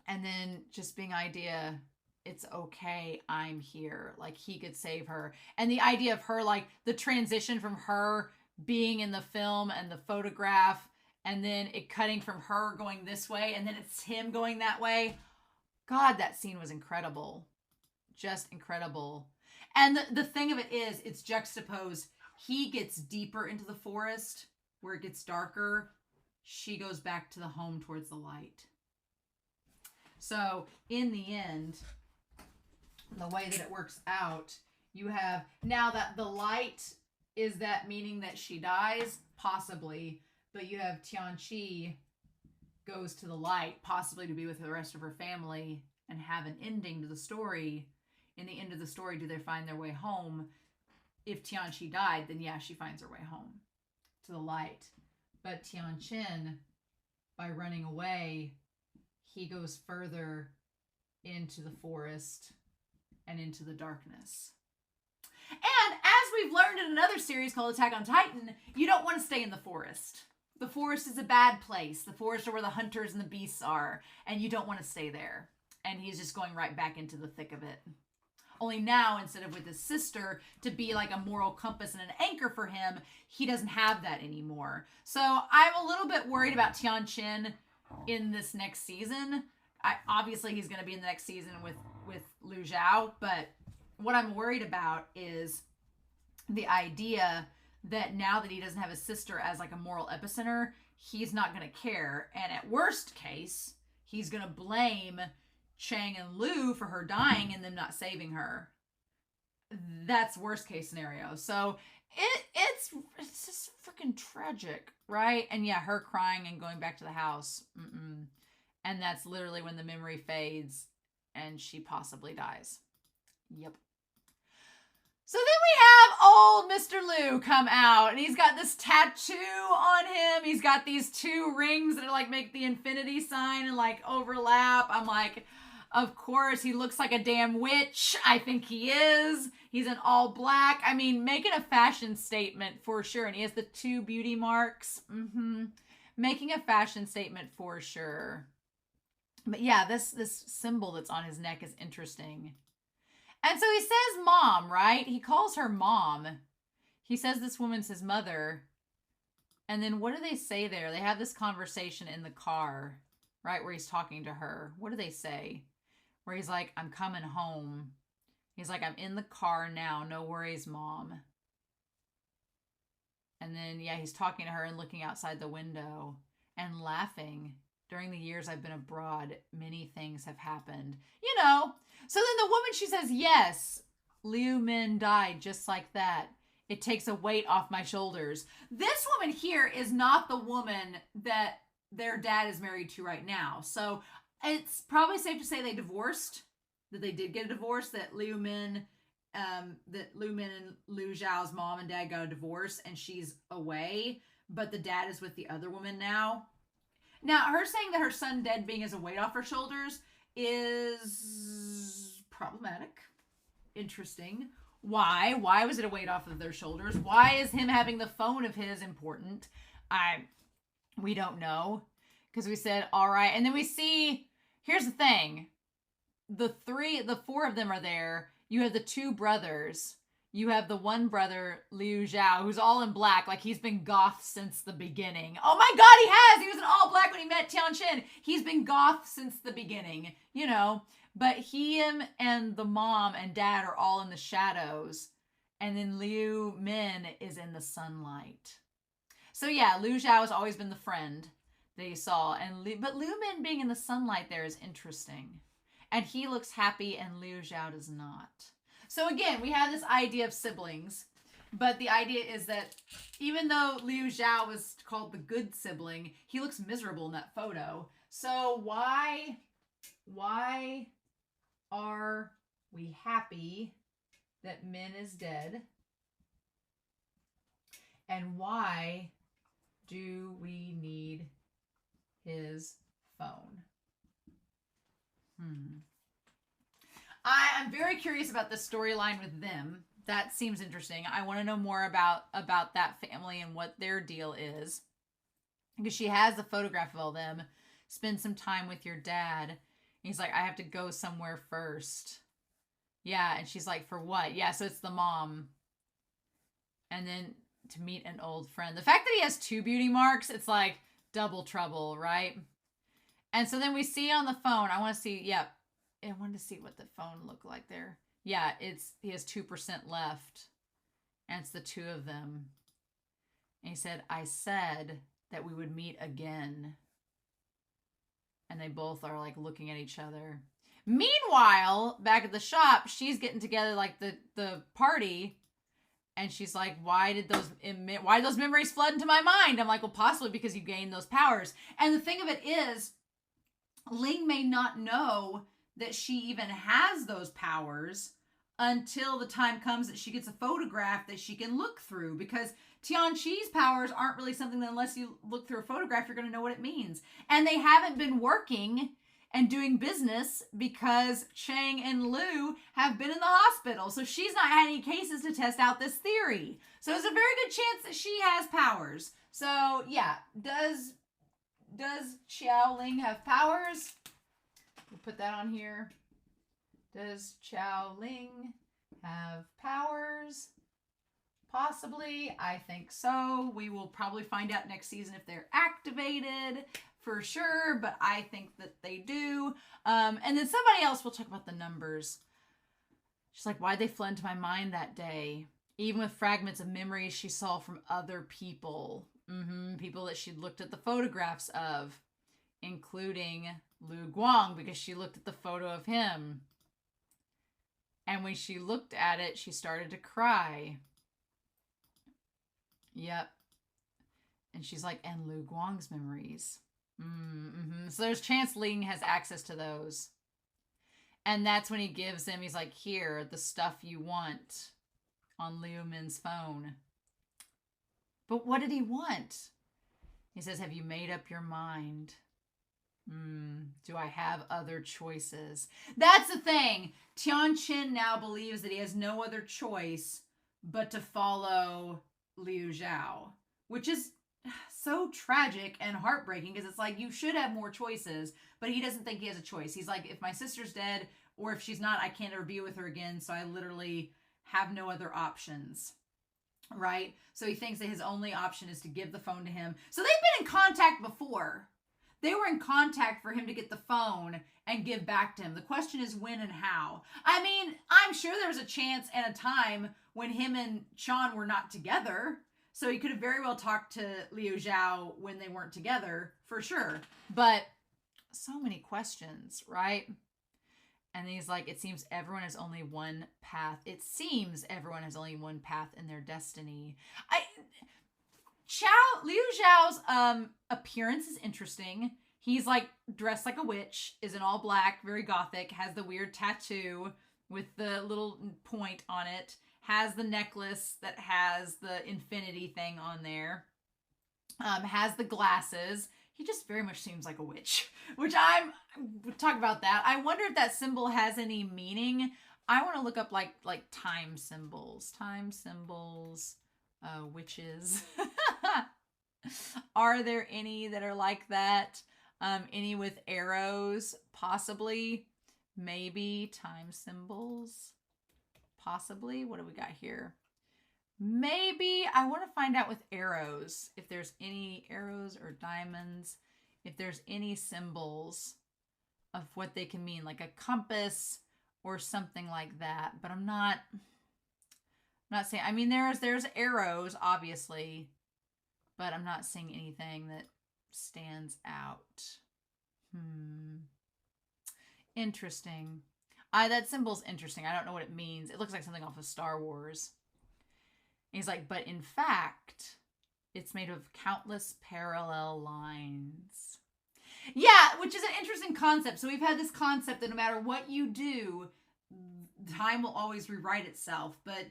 And then just being idea, it's okay, I'm here. Like he could save her. And the idea of her, like the transition from her being in the film and the photograph, and then it cutting from her going this way, and then it's him going that way. God, that scene was incredible. Just incredible. And the thing of it is, it's juxtaposed. He gets deeper into the forest where it gets darker. She goes back to the home towards the light. So in the end, the way that it works out, you have now that the light is that meaning that she dies, possibly, but you have Tianchi goes to the light, possibly to be with the rest of her family and have an ending to the story. In the end of the story, do they find their way home? If Tianchi died, then yeah, she finds her way home to the light. But Tianchin, by running away, he goes further into the forest and into the darkness. And as we've learned in another series called Attack on Titan, you don't want to stay in the forest. The forest is a bad place. The forest are where the hunters and the beasts are, and you don't want to stay there. and he's just going right back into the thick of it. Only now, instead of with his sister to be like a moral compass and an anchor for him, he doesn't have that anymore. So I'm a little bit worried about Tianchin in this next season. Obviously, he's going to be in the next season with Liu Zhao, but what I'm worried about is the idea that now that he doesn't have his sister as like a moral epicenter, he's not going to care. And at worst case, he's going to blame Chang and Liu for her dying and them not saving her. That's worst case scenario. So it's just freaking tragic, right? And yeah, her crying and going back to the house. And that's literally when the memory fades and she possibly dies. Yep. So then we have old Mr. Liu come out, and he's got this tattoo on him. He's got these 2 rings that are like make the infinity sign and like overlap. I'm like, of course, he looks like a damn witch. I think he is. He's in all black. I mean, making a fashion statement for sure. And he has the 2 beauty marks. Making a fashion statement for sure. But yeah, this symbol that's on his neck is interesting. And so he says mom, right? He calls her mom. He says this woman's his mother. And then what do they say there? They have this conversation in the car, right? Where he's talking to her. What do they say? Where he's like, I'm coming home. He's like, I'm in the car now. No worries, mom. And then, yeah, he's talking to her and looking outside the window and laughing. During the years I've been abroad, many things have happened. You know. So then the woman, she says, yes, Liu Min died just like that. It takes a weight off my shoulders. This woman here is not the woman that their dad is married to right now. So it's probably safe to say they divorced, that they did get a divorce, that Liu Min and Liu Zhao's mom and dad got a divorce and she's away, but the dad is with the other woman now. Now, her saying that her son dead being as a weight off her shoulders is problematic. Interesting. Why? Why was it a weight off of their shoulders? Why is him having the phone of his important? We don't know. Because we said, all right. And then we see, here's the thing. The 4 of them are there. You have the 2 brothers. You have the one brother, Liu Zhao, who's all in black, like he's been goth since the beginning. Oh my God, he has! He was in all black when he met Tianchin. He's been goth since the beginning, you know. But him and the mom and dad are all in the shadows. And then Liu Min is in the sunlight. So yeah, Liu Zhao has always been the friend that you saw. But Liu Min being in the sunlight there is interesting. And he looks happy and Liu Zhao does not. So again, we have this idea of siblings, but the idea is that even though Liu Zhao was called the good sibling, he looks miserable in that photo. So why are we happy that Min is dead? And why do we need his phone? I'm very curious about the storyline with them. That seems interesting. I want to know more about that family and what their deal is. Because she has the photograph of all them. Spend some time with your dad. And he's like, I have to go somewhere first. Yeah, and she's like, for what? Yeah, so it's the mom. And then to meet an old friend. The fact that he has 2 beauty marks, it's like double trouble, right? And so then we see on the phone, I want to see, yeah, I wanted to see what the phone looked like there. Yeah, he has 2% left. And it's the 2 of them. And he said, I said that we would meet again. And they both are like looking at each other. Meanwhile, back at the shop, she's getting together like the party. And she's like, why did those memories flood into my mind? I'm like, well, possibly because you gained those powers. And the thing of it is, Ling may not know that she even has those powers until the time comes that she gets a photograph that she can look through, because Tianchi's powers aren't really something that unless you look through a photograph, you're going to know what it means. And they haven't been working and doing business because Chang and Liu have been in the hospital. So she's not had any cases to test out this theory. So there's a very good chance that she has powers. So yeah, does Xiao Ling have powers? We'll put that on here. Does Xiao Ling have powers? Possibly. I think so. We will probably find out next season if they're activated for sure, but I think that they do. And then somebody else will talk about the numbers. She's like, why'd they flood into my mind that day? Even with fragments of memories she saw from other people. People that she'd looked at the photographs of, including Lu Guang, because she looked at the photo of him. And when she looked at it, she started to cry. Yep. And she's like, and Lu Guang's memories. So there's chance Ling has access to those. And that's when he gives him, he's like, here, the stuff you want on Liu Min's phone. But what did he want? He says, have you made up your mind? Do I have other choices? That's the thing. Tianchin now believes that he has no other choice but to follow Liu Zhao, which is so tragic and heartbreaking because it's like you should have more choices, but he doesn't think he has a choice. He's like, if my sister's dead or if she's not, I can't ever be with her again, so I literally have no other options, right? So he thinks that his only option is to give the phone to him. So they've been in contact before. They were in contact for him to get the phone and give back to him. The question is when and how. I mean, I'm sure there was a chance and a time when him and Chan were not together. So he could have very well talked to Liu Zhao when they weren't together, for sure. But so many questions, right? And he's like, it seems everyone has only one path. It seems everyone has only one path in their destiny. Liu Zhao's appearance is interesting. He's like dressed like a witch, is in all black, very gothic, has the weird tattoo with the little point on it, has the necklace that has the infinity thing on there, has the glasses. He just very much seems like a witch, which we'll talk about that. I wonder if that symbol has any meaning. I want to look up like time symbols, witches. Are there any that are like that? Any with arrows? Possibly. Maybe time symbols. Possibly. What do we got here? Maybe. I want to find out with arrows. If there's any arrows or diamonds. If there's any symbols of what they can mean. Like a compass or something like that. But I'm not saying. I mean, there's arrows, obviously. But I'm not seeing anything that stands out. Interesting. That symbol's interesting. I don't know what it means. It looks like something off of Star Wars. And he's like, but in fact, it's made of countless parallel lines. Yeah, which is an interesting concept. So we've had this concept that no matter what you do, time will always rewrite itself. But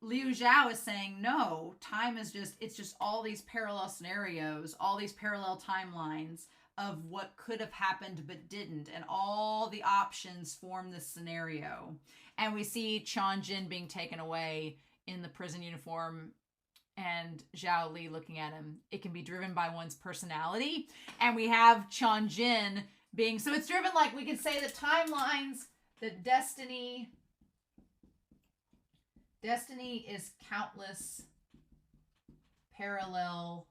Liu Zhao is saying, no, time is it's just all these parallel scenarios, all these parallel timelines of what could have happened but didn't. And all the options form this scenario. And we see Tianjin being taken away in the prison uniform and Zhao Li looking at him. It can be driven by one's personality. And we have Tianjin being, so it's driven like we could say the timelines, the destiny is countless parallel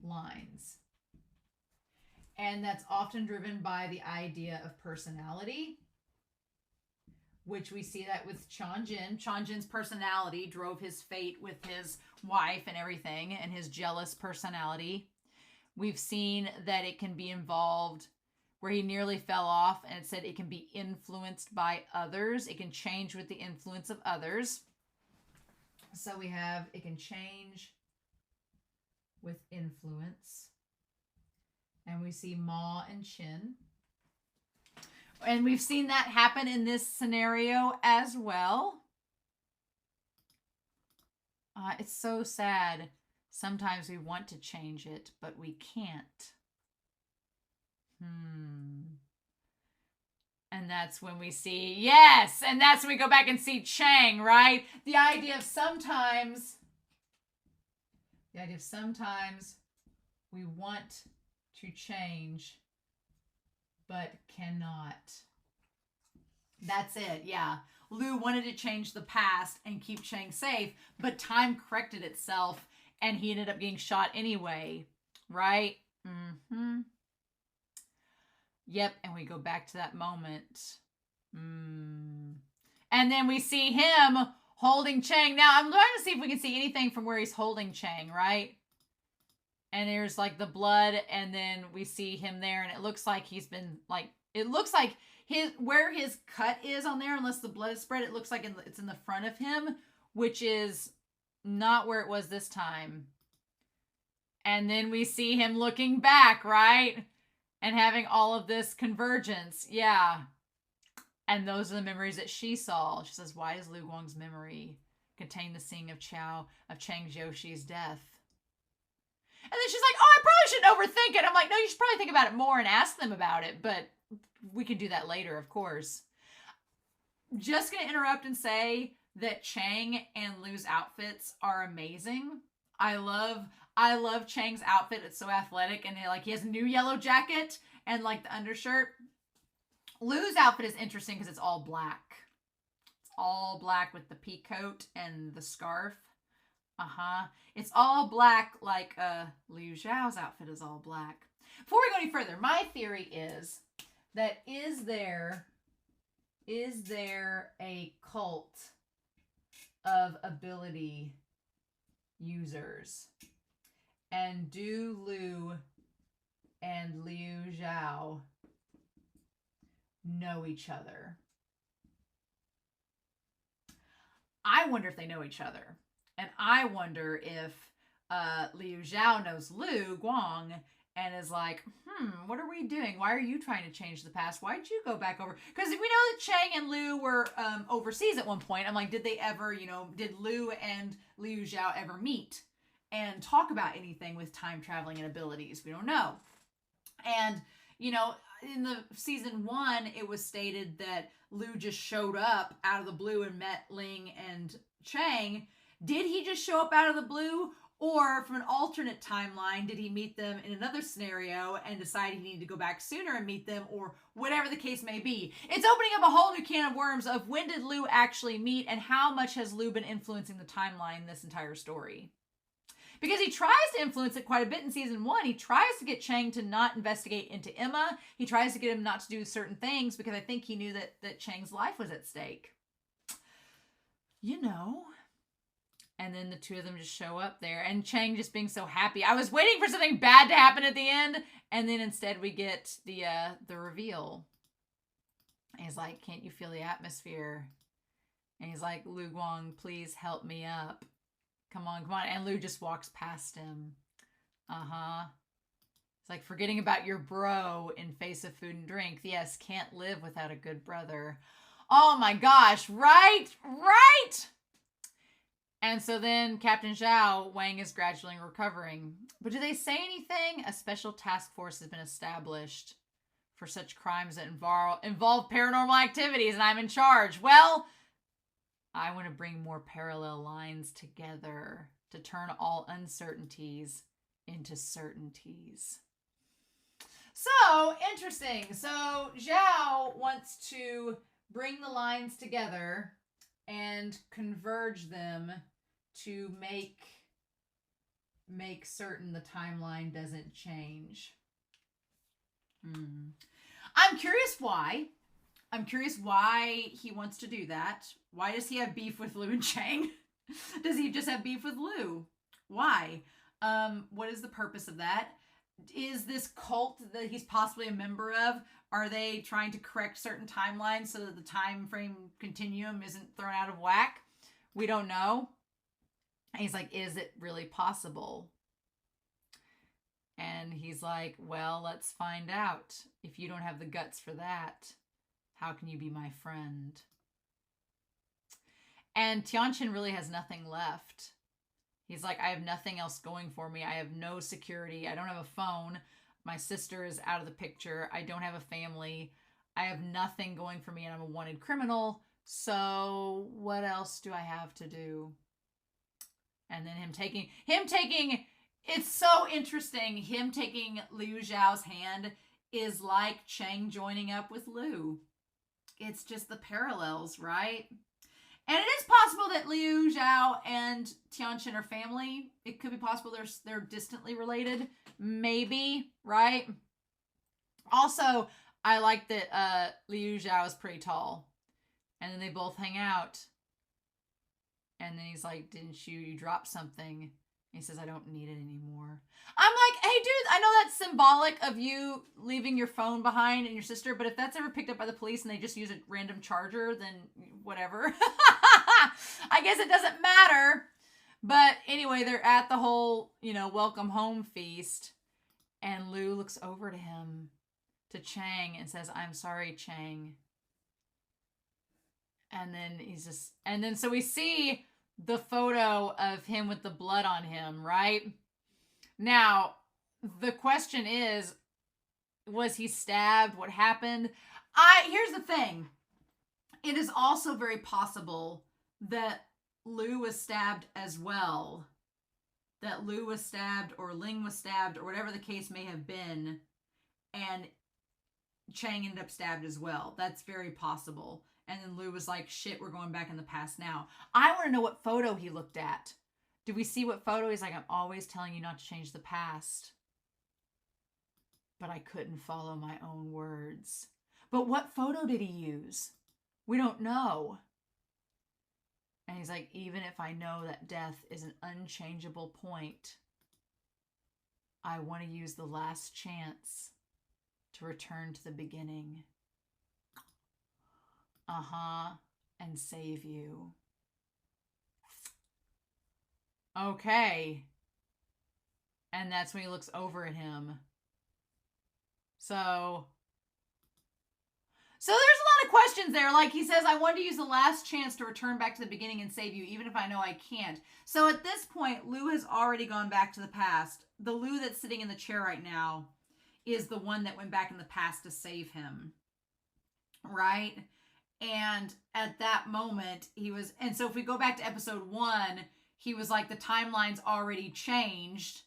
lines. And that's often driven by the idea of personality, which we see that with Tianjin. Tianjin's personality drove his fate with his wife and everything, and his jealous personality. We've seen that it can be involved where he nearly fell off, and it said it can be influenced by others. It can change with the influence of others. So we have, it can change with influence. And we see Ma and Chin. And we've seen that happen in this scenario as well. It's so sad. Sometimes we want to change it, but we can't. And that's when we see, yes, and that's when we go back and see Chang, right? The idea of sometimes we want to change, but cannot. That's it, yeah. Liu wanted to change the past and keep Chang safe, but time corrected itself and he ended up getting shot anyway, right? Mm-hmm. Yep, and we go back to that moment. And then we see him holding Chang. Now, I'm going to see if we can see anything from where he's holding Chang, right? And there's like the blood, and then we see him there, and it looks like he's been like, it looks like where his cut is on there, unless the blood is spread, it looks like it's in the front of him, which is not where it was this time. And then we see him looking back, right? And having all of this convergence. Yeah. And those are the memories that she saw. She says, why does Liu Guang's memory contain the seeing of Chang Jiuxi's death? And then she's like, oh, I probably shouldn't overthink it. I'm like, no, you should probably think about it more and ask them about it. But we can do that later, of course. Just going to interrupt and say that Chang and Liu's outfits are amazing. I love Chang's outfit. It's so athletic. And he has a new yellow jacket and like the undershirt. Liu's outfit is interesting because it's all black. It's all black with the pea coat and the scarf. It's all black like Liu Zhao's outfit is all black. Before we go any further, my theory is that is there a cult of ability users? And do Liu and Liu Zhao know each other? I wonder if they know each other. And I wonder if Liu Zhao knows Liu Guang and is like, what are we doing? Why are you trying to change the past? Why'd you go back over? Because we know that Chang and Liu were overseas at one point. I'm like, did they ever, did Liu and Liu Zhao ever meet and talk about anything with time traveling and abilities? We don't know. And, in the season 1, it was stated that Liu just showed up out of the blue and met Ling and Chang. Did he just show up out of the blue? Or from an alternate timeline, did he meet them in another scenario and decide he needed to go back sooner and meet them, or whatever the case may be? It's opening up a whole new can of worms of when did Liu actually meet and how much has Liu been influencing the timeline this entire story? Because he tries to influence it quite a bit in season 1. He tries to get Chang to not investigate into Emma. He tries to get him not to do certain things because I think he knew that Chang's life was at stake. And then the two of them just show up there. And Chang just being so happy. I was waiting for something bad to happen at the end. And then instead we get the reveal. And he's like, can't you feel the atmosphere? And he's like, Liu Guang, please help me up. Come on. And Liu just walks past him. It's like forgetting about your bro in face of food and drink. Yes, can't live without a good brother. Oh my gosh. Right. And so then Captain Zhao, Wang is gradually recovering. But do they say anything? A special task force has been established for such crimes that involve paranormal activities, and I'm in charge. Well, I want to bring more parallel lines together to turn all uncertainties into certainties. So, interesting. So, Zhao wants to bring the lines together and converge them to make certain the timeline doesn't change. I'm curious why. I'm curious why he wants to do that. Why does he have beef with Liu and Chang? Does he just have beef with Liu? Why? What is the purpose of that? Is this cult that he's possibly a member of, are they trying to correct certain timelines so that the time frame continuum isn't thrown out of whack? We don't know. And he's like, is it really possible? And he's like, well, let's find out. If you don't have the guts for that, how can you be my friend? And Tianchin really has nothing left. He's like, I have nothing else going for me. I have no security. I don't have a phone. My sister is out of the picture. I don't have a family. I have nothing going for me, and I'm a wanted criminal. So what else do I have to do? And then him taking, it's so interesting. Him taking Liu Zhao's hand is like Chang joining up with Liu. It's just the parallels, right? And it is possible that Liu Zhao and Tianchin are family. It could be possible they're distantly related. Maybe, right? Also, I like that Liu Zhao is pretty tall. And then they both hang out. And then he's like, didn't you drop something? And he says, I don't need it anymore. I'm like, hey, dude, I know that's symbolic of you leaving your phone behind and your sister, but if that's ever picked up by the police and they just use a random charger, then whatever. I guess it doesn't matter. But anyway, they're at the whole, welcome home feast. And Liu looks over to him, to Chang, and says, I'm sorry, Chang. And then so we see the photo of him with the blood on him, right? Now, the question is, was he stabbed? What happened? Here's the thing. It is also very possible that Liu was stabbed as well. That Liu was stabbed or Ling was stabbed or whatever the case may have been. And Chang ended up stabbed as well. That's very possible. And then Liu was like, shit, we're going back in the past now. I want to know what photo he looked at. Do we see what photo? He's like, I'm always telling you not to change the past. But I couldn't follow my own words. But what photo did he use? We don't know. And he's like, even if I know that death is an unchangeable point, I want to use the last chance to return to the beginning. And save you. Okay. And that's when he looks over at him. So there's a lot of questions there. Like he says, I want to use the last chance to return back to the beginning and save you, even if I know I can't. So at this point, Liu has already gone back to the past. The Liu that's sitting in the chair right now is the one that went back in the past to save him. Right? And at that moment, and so if we go back to episode 1, he was like, the timeline's already changed.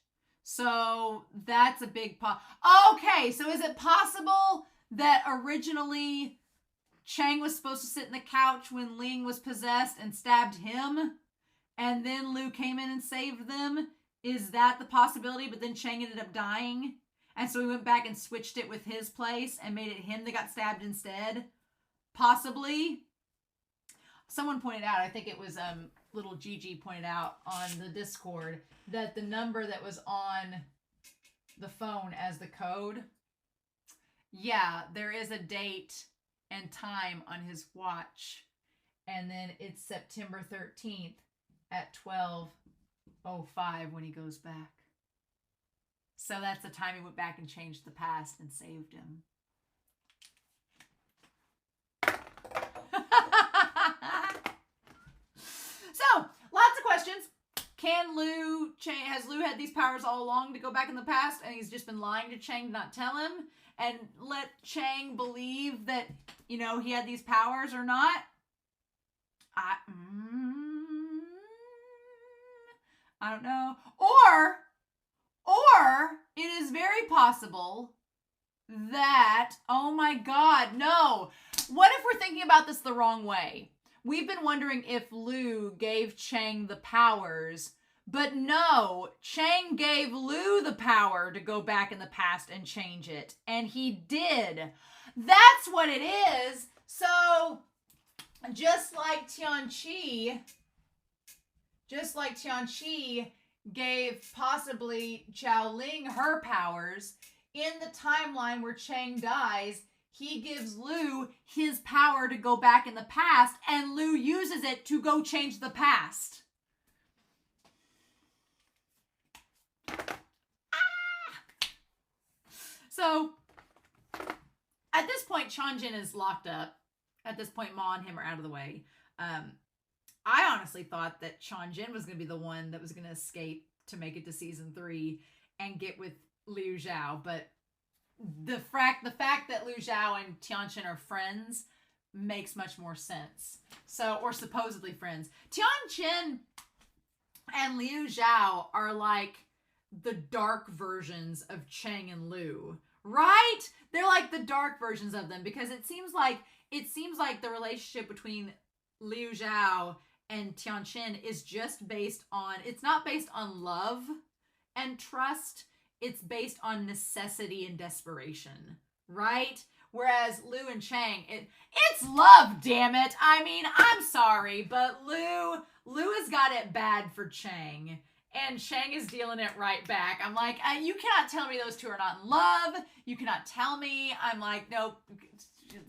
So that's a big okay, so is it possible that originally Chang was supposed to sit in the couch when Ling was possessed and stabbed him? And then Liu came in and saved them? Is that the possibility? But then Chang ended up dying? And so he went back and switched it with his place and made it him that got stabbed instead? Possibly. Someone pointed out, I think it was little Gigi pointed out on the Discord, that the number that was on the phone as the code, yeah, there is a date and time on his watch. And then it's September 13th at 12:05 when he goes back. So that's the time he went back and changed the past and saved him. So, lots of questions. Has Liu had these powers all along to go back in the past and he's just been lying to Chang to not tell him and let Chang believe that, he had these powers or not? I don't know. Or it is very possible that, oh my God, no. What if we're thinking about this the wrong way? We've been wondering if Liu gave Chang the powers, but no, Chang gave Liu the power to go back in the past and change it. And he did. That's what it is. So, just like Tianchi gave possibly Zhao Ling her powers, in the timeline where Chang dies, he gives Liu his power to go back in the past, and Liu uses it to go change the past. So, at this point, Tianjin is locked up. At this point, Ma and him are out of the way. I honestly thought that Tianjin was going to be the one that was going to escape to make it to season 3 and get with Liu Zhao, but the fact that Liu Zhao and Tianchin are friends makes much more sense. So, or supposedly friends. Tianchin and Liu Zhao are like the dark versions of Chang and Liu, right? They're they're like the dark versions of them, because it seems like the relationship between Liu Zhao and Tianchin is just based on, it's not based on love and trust, it's based on necessity and desperation, right? Whereas Liu and Chang, it's love, damn it. I mean, I'm sorry, but Liu has got it bad for Chang, and Chang is dealing it right back. I'm like, you cannot tell me those two are not in love. You cannot tell me. I'm like, nope,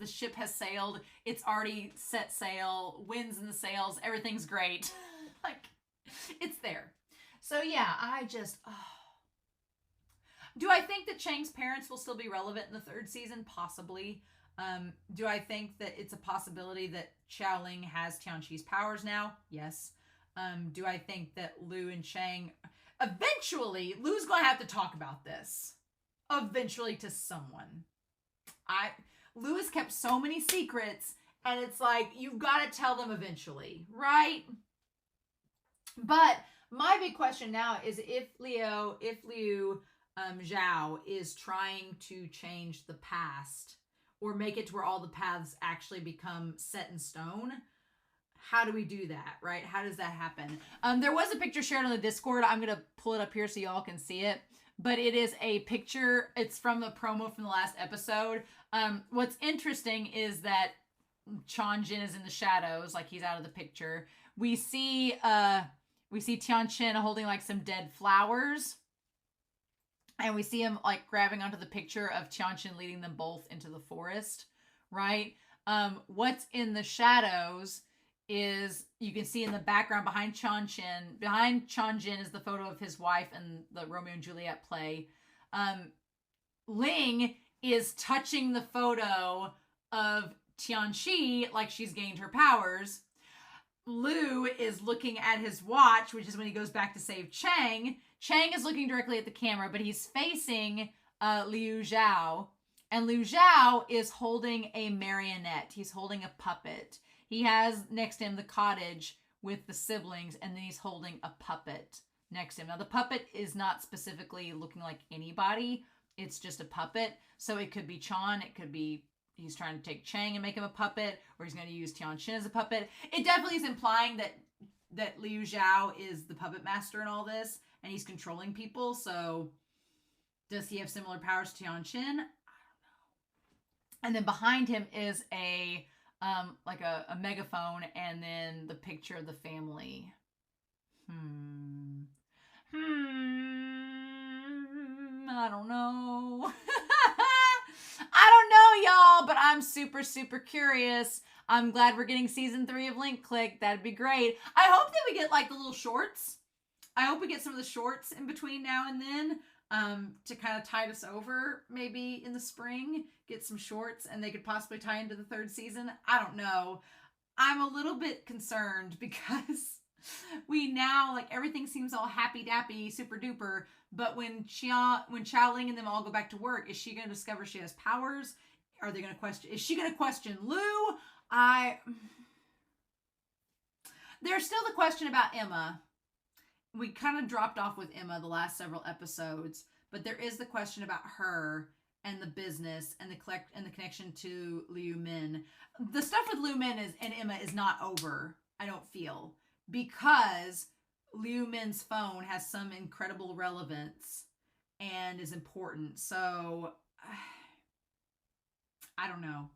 the ship has sailed. It's already set sail, winds in the sails, everything's great. Like, it's there. So yeah, do I think that Chang's parents will still be relevant in the third season? Possibly. Do I think that it's a possibility that Ling has Tianchi's powers now? Yes. Do I think that Liu and Chang, eventually, Liu's going to have to talk about this. Eventually, to someone. Liu has kept so many secrets, and it's like, you've got to tell them eventually, right? But my big question now is if Liu Zhao is trying to change the past or make it to where all the paths actually become set in stone, how do we do that, right? How does that happen? There was a picture shared on the Discord. I'm going to pull it up here so y'all can see it. But it is a picture. It's from the promo from the last episode. What's interesting is that Tianjin is in the shadows, like he's out of the picture. We see Tianchin holding like some dead flowers. And we see him like grabbing onto the picture of Tianchin leading them both into the forest, right? What's in the shadows is, you can see in the background behind Tianchin. Behind Tianjin is the photo of his wife and the Romeo and Juliet play. Ling is touching the photo of Tianchi like she's gained her powers. Liu is looking at his watch, which is when he goes back to save Chang. Chang is looking directly at the camera, but he's facing Liu Zhao. And Liu Zhao is holding a marionette. He's holding a puppet. He has next to him the cottage with the siblings, and then he's holding a puppet next to him. Now, the puppet is not specifically looking like anybody. It's just a puppet. So it could be Chan. It could be he's trying to take Chang and make him a puppet, or he's going to use Tianchin as a puppet. It definitely is implying that Liu Zhao is the puppet master in all this, and he's controlling people. So does he have similar powers to Tianchin? I don't know. And then behind him is a megaphone, and then the picture of the family. I don't know. I don't know, y'all, but I'm super, super curious. I'm glad we're getting season 3 of Link Click. That'd be great. I hope that we get like the little shorts. I hope we get some of the shorts in between now and then to kind of tide us over, maybe in the spring. Get some shorts, and they could possibly tie into the 3rd season. I don't know. I'm a little bit concerned because we now, like, everything seems all happy-dappy, super-duper, but when Xiao Ling and them all go back to work, is she going to discover she has powers? Are they going to question? Is she going to question Liu? There's still the question about Emma. We kind of dropped off with Emma the last several episodes, but there is the question about her and the business and the connection to Liu Min. The stuff with Liu Min and Emma is not over, I don't feel, because Liu Min's phone has some incredible relevance and is important. So I don't know.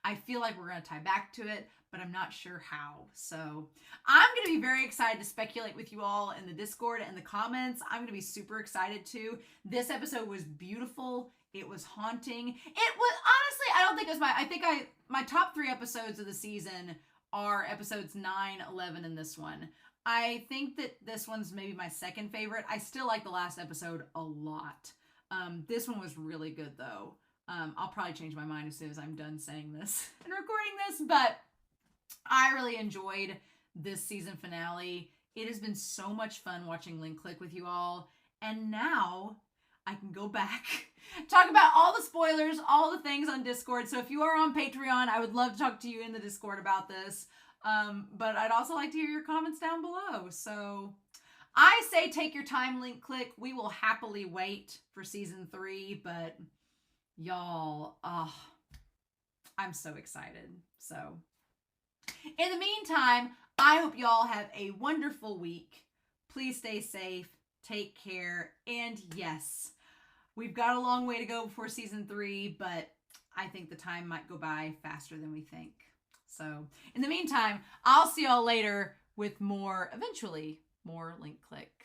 I feel like we're going to tie back to it, but I'm not sure how. So I'm going to be very excited to speculate with you all in the Discord and the comments. I'm going to be super excited too. This episode was beautiful. It was haunting. It was, honestly, I don't think it was my top 3 episodes of the season are episodes 9, 11, and this one. I think that this one's maybe my second favorite. I still like the last episode a lot. This one was really good though. I'll probably change my mind as soon as I'm done saying this and recording this, but I really enjoyed this season finale. It has been so much fun watching Link Click with you all. And now I can go back, talk about all the spoilers, all the things on Discord. So if you are on Patreon, I would love to talk to you in the Discord about this. But I'd also like to hear your comments down below. So I say take your time, Link Click. We will happily wait for season 3, but Y'all, I'm so excited. So, in the meantime, I hope y'all have a wonderful week. Please stay safe, take care, and yes, we've got a long way to go before season 3, but I think the time might go by faster than we think. So, in the meantime, I'll see y'all later with more, eventually, more Link Click.